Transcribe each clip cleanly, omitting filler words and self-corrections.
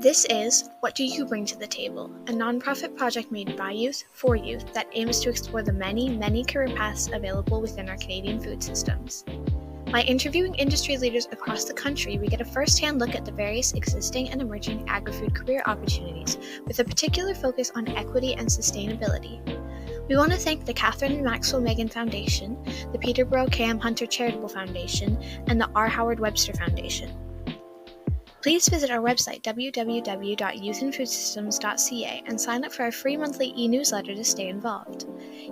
This is What Do You Bring to the Table, a nonprofit project made by youth for youth that aims to explore the many career paths available within our Canadian food systems. By interviewing industry leaders across the country, we get a first-hand look at the various existing and emerging agri-food career opportunities, with a particular focus on equity and sustainability. We want to thank the Catherine Maxwell Meighen Foundation, the Peterborough K.M. Charitable Foundation, and the R. Howard Webster Foundation. Please visit our website www.youthandfoodsystems.ca and sign up for our free monthly e-newsletter to stay involved.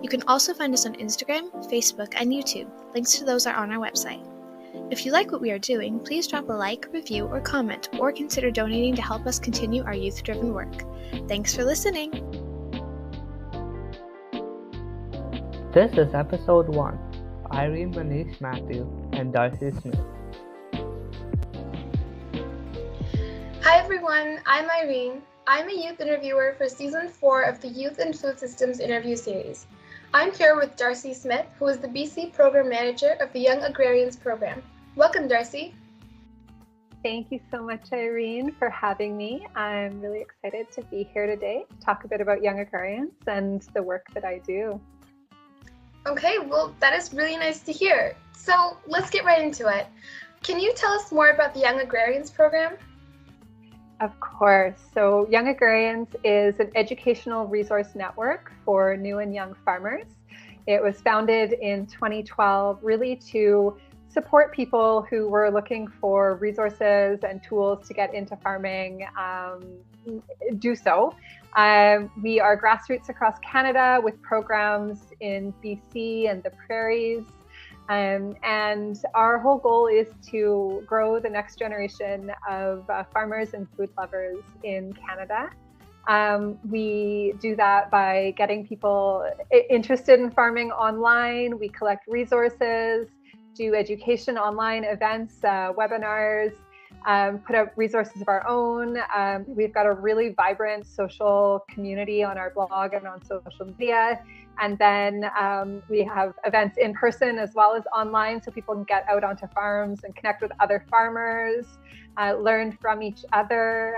You can also find us on Instagram, Facebook, and YouTube. Links to those are on our website. If you like what we are doing, please drop a like, review, or comment, or consider donating to help us continue our youth-driven work. Thanks for listening! This is episode 1, Irene, Matthew, and Darcy Smith. Hi everyone, I'm Irene. I'm a youth interviewer for Season 4 of the Youth and Food Systems interview series. I'm here with Darcy Smith, who is the BC Program Manager of the Young Agrarians program. Welcome, Darcy. Thank you so much, Irene, for having me. I'm really excited to be here today to talk a bit about Young Agrarians and the work that I do. Okay, well, that is really nice to hear. So let's get right into it. Can you tell us more about the Young Agrarians program? Of course. So Young Agrarians is an educational resource network for new and young farmers. It was founded in 2012 really to support people who were looking for resources and tools to get into farming, do so. We are grassroots across Canada with programs in BC and the prairies. And our whole goal is to grow the next generation of farmers and food lovers in Canada. We do that by getting people interested in farming online. We collect resources, do education online events, webinars, put out resources of our own. We've got a really vibrant social community on our blog and on social media. And then we have events in person as well as online, so people can get out onto farms and connect with other farmers, learn from each other.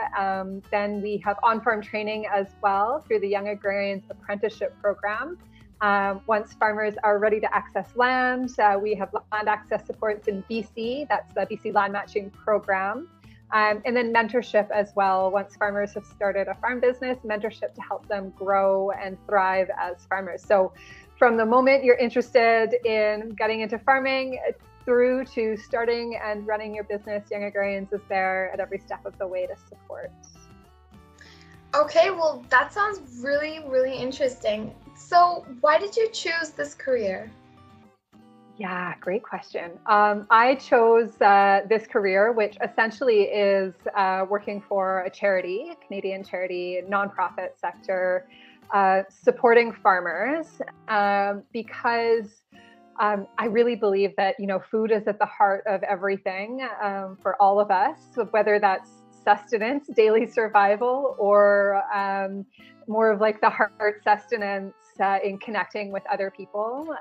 Then we have on-farm training as well through the Young Agrarians Apprenticeship Program. Once farmers are ready to access land, we have land access supports in BC, that's the BC Land Matching Program. And then mentorship as well. Once farmers have started a farm business, mentorship to help them grow and thrive as farmers. So from the moment you're interested in getting into farming through to starting and running your business, Young Agrarians is there at every step of the way to support. Okay, well, that sounds really interesting. So why did you choose this career? Yeah, great question. I chose this career, which essentially is working for a charity, a Canadian charity, nonprofit sector, supporting farmers, because I really believe that, food is at the heart of everything for all of us, whether that's sustenance, daily survival, or more of like the heart sustenance in connecting with other people,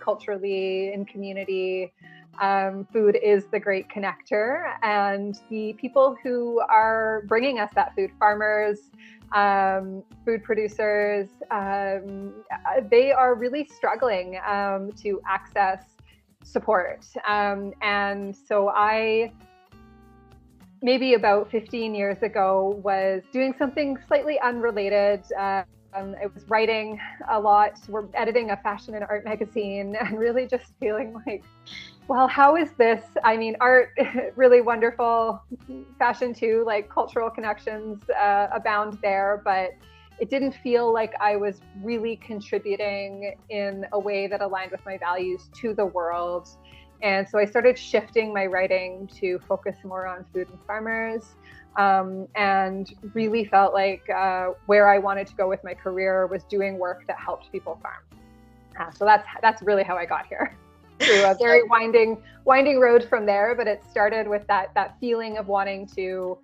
culturally, in community. Food is the great connector, and the people who are bringing us that food, farmers, food producers, they are really struggling to access support. And so I, maybe about 15 years ago, was doing something slightly unrelated. I was writing a lot. We're editing a fashion and art magazine, and really just feeling like, well, how is this? I mean, art, really wonderful, fashion too, like cultural connections abound there, but it didn't feel like I was really contributing in a way that aligned with my values to the world. And so I started shifting my writing to focus more on food and farmers, and really felt like where I wanted to go with my career was doing work that helped people farm. So that's really how I got here, through a very winding road from there. But it started with that feeling of wanting to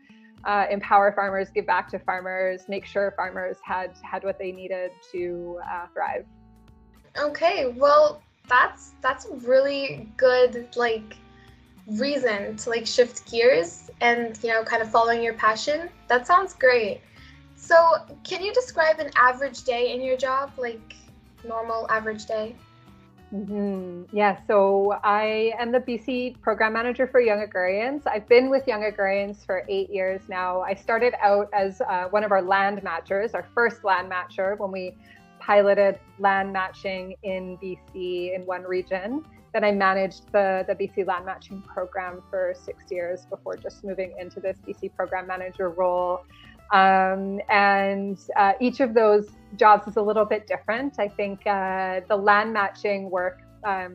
empower farmers, give back to farmers, make sure farmers had what they needed to thrive. Okay, well, that's really good, reason to like shift gears and, kind of following your passion. That sounds great. So can you describe an average day in your job, like normal average day? Yeah, so I am the BC program manager for Young Agrarians. I've been with Young Agrarians for 8 years now. I started out as one of our land matchers, our first land matcher when we piloted land matching in BC in one region. Then I managed the BC land matching program for 6 years before just moving into this BC program manager role. Each of those jobs is a little bit different. I think the land matching work,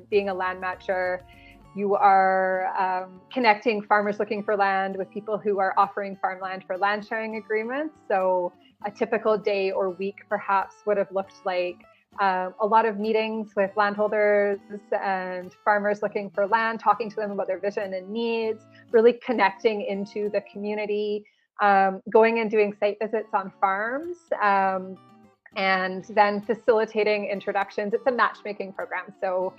being a land matcher, you are connecting farmers looking for land with people who are offering farmland for land sharing agreements. So a typical day or week perhaps would have looked like a lot of meetings with landholders and farmers looking for land, talking to them about their vision and needs, really connecting into the community, going and doing site visits on farms, and then facilitating introductions. It's a matchmaking program. So,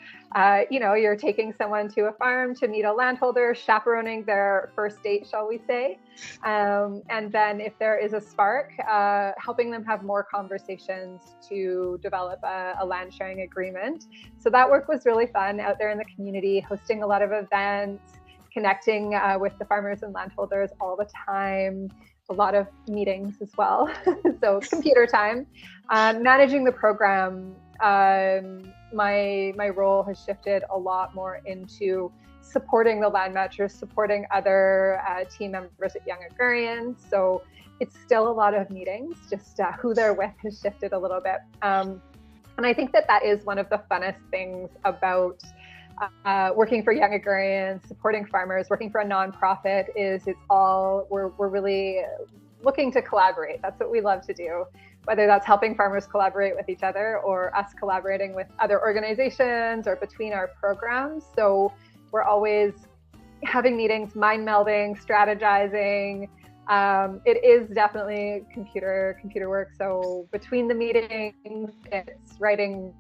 you're taking someone to a farm to meet a landholder, chaperoning their first date, shall we say. And then if there is a spark, helping them have more conversations to develop a land sharing agreement. So that work was really fun out there in the community, hosting a lot of events, connecting with the farmers and landholders all the time, a lot of meetings as well. So computer time. Managing the program, my role has shifted a lot more into supporting the land matchers, supporting other team members at Young Agrarians. So it's still a lot of meetings, just who they're with has shifted a little bit. And I think that is one of the funnest things about working for Young Agrarians, supporting farmers, working for a nonprofit we're really looking to collaborate. That's what we love to do, whether that's helping farmers collaborate with each other or us collaborating with other organizations or between our programs. So we're always having meetings, mind melding, strategizing. It is definitely computer work. So between the meetings, it's writing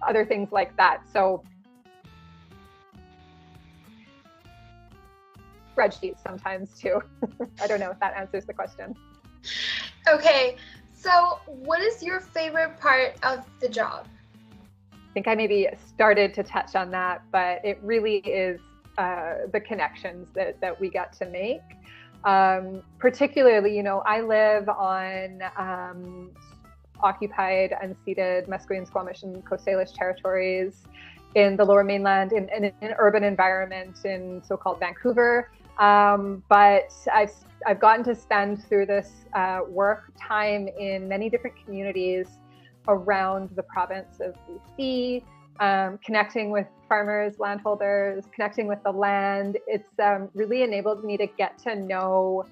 other things like that. So spreadsheets sometimes too. I don't know if that answers the question. Okay, so what is your favorite part of the job? I think I maybe started to touch on that, but it really is the connections that we get to make. Particularly, I live on occupied, unceded Musqueam, Squamish and Tsleil-Waututh territories in the Lower Mainland, in an urban environment in so-called Vancouver. But I've gotten to spend through this work time in many different communities around the province of BC, connecting with farmers, landholders, connecting with the land. It's really enabled me to get to know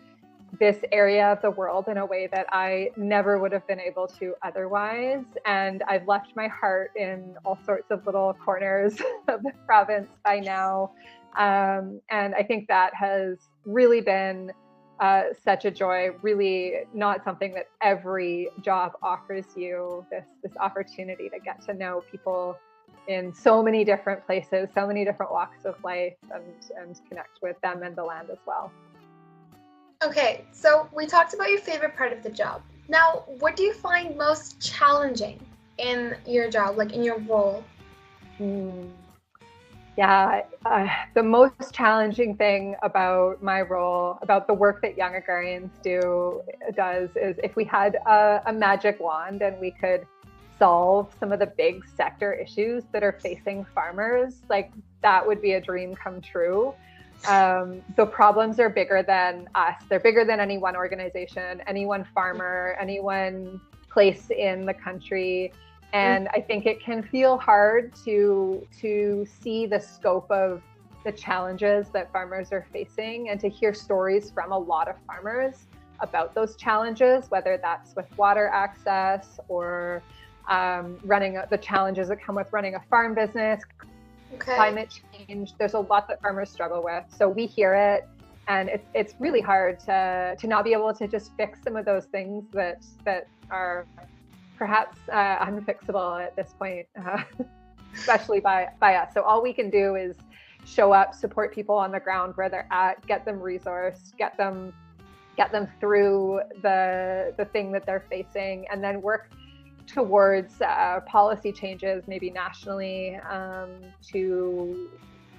this area of the world in a way that I never would have been able to otherwise. And I've left my heart in all sorts of little corners of the province by now. And I think that has really been such a joy, really not something that every job offers you, this opportunity to get to know people in so many different places, so many different walks of life, and connect with them and the land as well. Okay, so we talked about your favorite part of the job. Now, what do you find most challenging in your job, like in your role? Yeah, the most challenging thing about my role, about the work that Young Agrarians does is if we had a magic wand and we could solve some of the big sector issues that are facing farmers, like that would be a dream come true. The problems are bigger than us. They're bigger than any one organization, any one farmer, any one place in the country. And I think it can feel hard to see the scope of the challenges that farmers are facing and to hear stories from a lot of farmers about those challenges, whether that's with water access or running the challenges that come with running a farm business. Okay. Climate change, there's a lot that farmers struggle with. So we hear it, And it's really hard to not be able to just fix some of those things that are perhaps unfixable at this point, especially by us. So all we can do is show up, support people on the ground where they're at, get them resourced, get them through the thing that they're facing, and then work towards policy changes, maybe nationally, to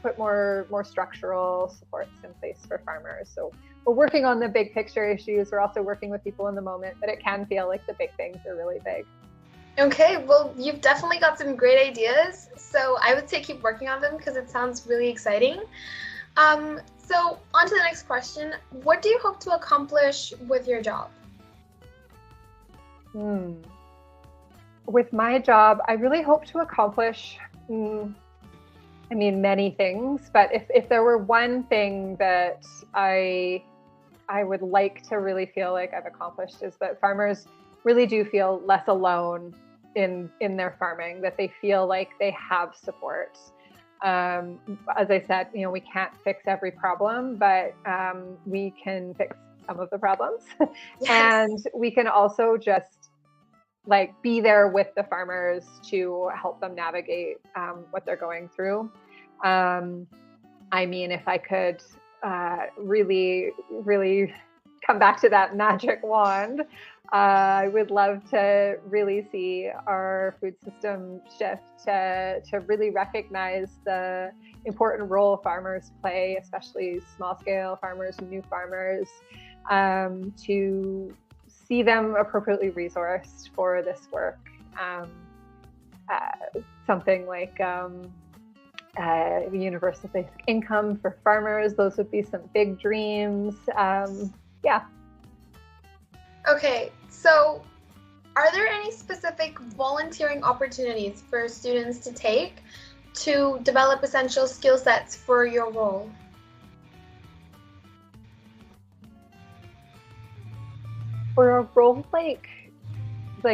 put more structural supports in place for farmers. So we're working on the big picture issues. We're also working with people in the moment, but it can feel like the big things are really big. Okay, well, you've definitely got some great ideas. So I would say keep working on them because it sounds really exciting. So on to the next question. What do you hope to accomplish with your job? With my job, I really hope to accomplish many things, but if there were one thing that I would like to really feel like I've accomplished, is that farmers really do feel less alone in their farming, that they feel like they have support. As I said, we can't fix every problem, but we can fix some of the problems. Yes. And we can also just be there with the farmers to help them navigate what they're going through. If I could really, really come back to that magic wand, I would love to really see our food system shift to really recognize the important role farmers play, especially small scale farmers and new farmers, to see them appropriately resourced for this work. Something like universal basic income for farmers. Those would be some big dreams. Okay, so are there any specific volunteering opportunities for students to take to develop essential skill sets for your role? For a role like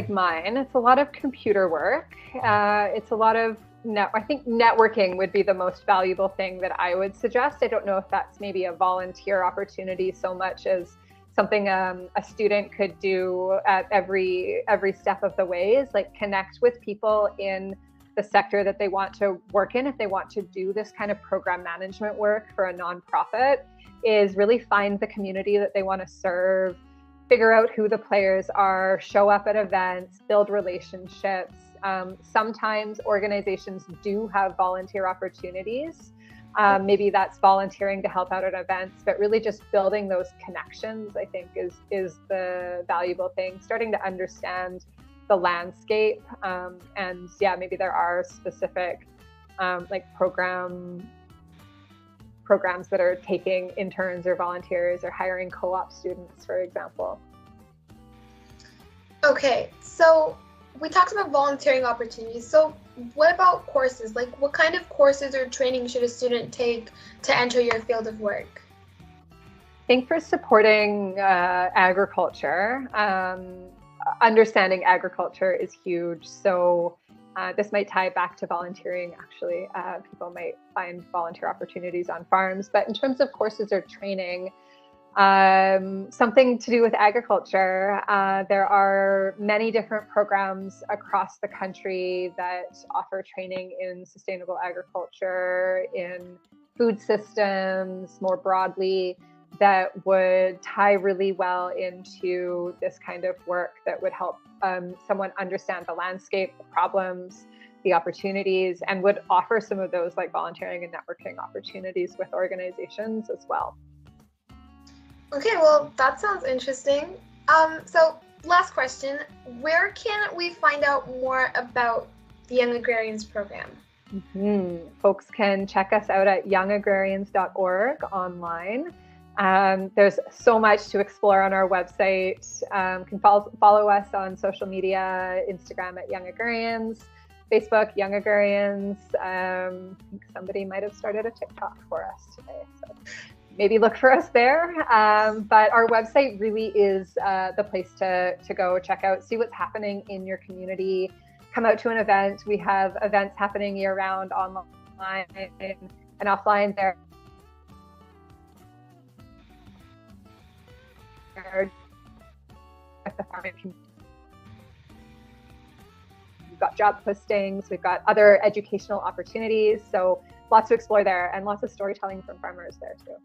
mine, it's a lot of computer work. It's a lot of I think networking would be the most valuable thing that I would suggest. I don't know if that's maybe a volunteer opportunity so much as something a student could do at every step of the ways, like connect with people in the sector that they want to work in. If they want to do this kind of program management work for a nonprofit, is really find the community that they want to serve, figure out who the players are, show up at events, build relationships. Sometimes organizations do have volunteer opportunities. Maybe that's volunteering to help out at events, but really just building those connections, I think, is the valuable thing. Starting to understand the landscape, and maybe there are specific programs that are taking interns or volunteers or hiring co-op students, for example. Okay, so we talked about volunteering opportunities. So what about courses? What kind of courses or training should a student take to enter your field of work? I think for supporting agriculture, understanding agriculture is huge. So this might tie back to volunteering, actually. People might find volunteer opportunities on farms. But in terms of courses or training, something to do with agriculture. There are many different programs across the country that offer training in sustainable agriculture, in food systems more broadly, that would tie really well into this kind of work that would help someone understand the landscape, the problems, the opportunities, and would offer some of those volunteering and networking opportunities with organizations as well. Okay, well, that sounds interesting. So last question, where can we find out more about the Young Agrarians program? Folks can check us out at youngagrarians.org online. There's so much to explore on our website. You can follow us on social media, Instagram at Young Agrarians, Facebook, Young Agrarians. I think somebody might have started a TikTok for us today. So maybe look for us there. But our website really is the place to go check out, see what's happening in your community, come out to an event. We have events happening year round, online and offline. There with the farming community. We've got job postings, we've got other educational opportunities, so lots to explore there, and lots of storytelling from farmers there too.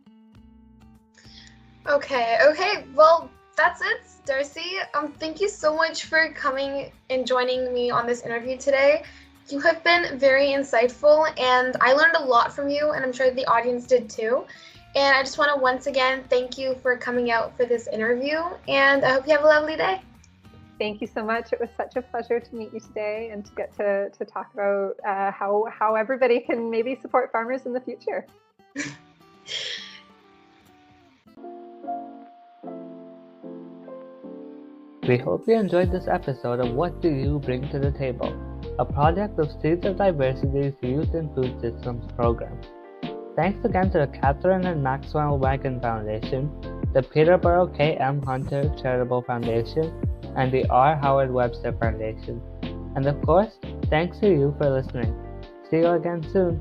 Okay, well, that's it, Darcy. Thank you so much for coming and joining me on this interview today. You have been very insightful, and I learned a lot from you, and I'm sure the audience did too. And I just want to once again thank you for coming out for this interview, and I hope you have a lovely day. Thank you so much. It was such a pleasure to meet you today and to get to talk about how everybody can maybe support farmers in the future. We hope you enjoyed this episode of What Do You Bring to the Table, a project of Seeds of Diversity's Youth and Food Systems program. Thanks again to the Catherine Maxwell Meighen Foundation, the Peterborough K.M. Hunter Charitable Foundation, and the R. Howard Webster Foundation. And of course, thanks to you for listening. See you again soon.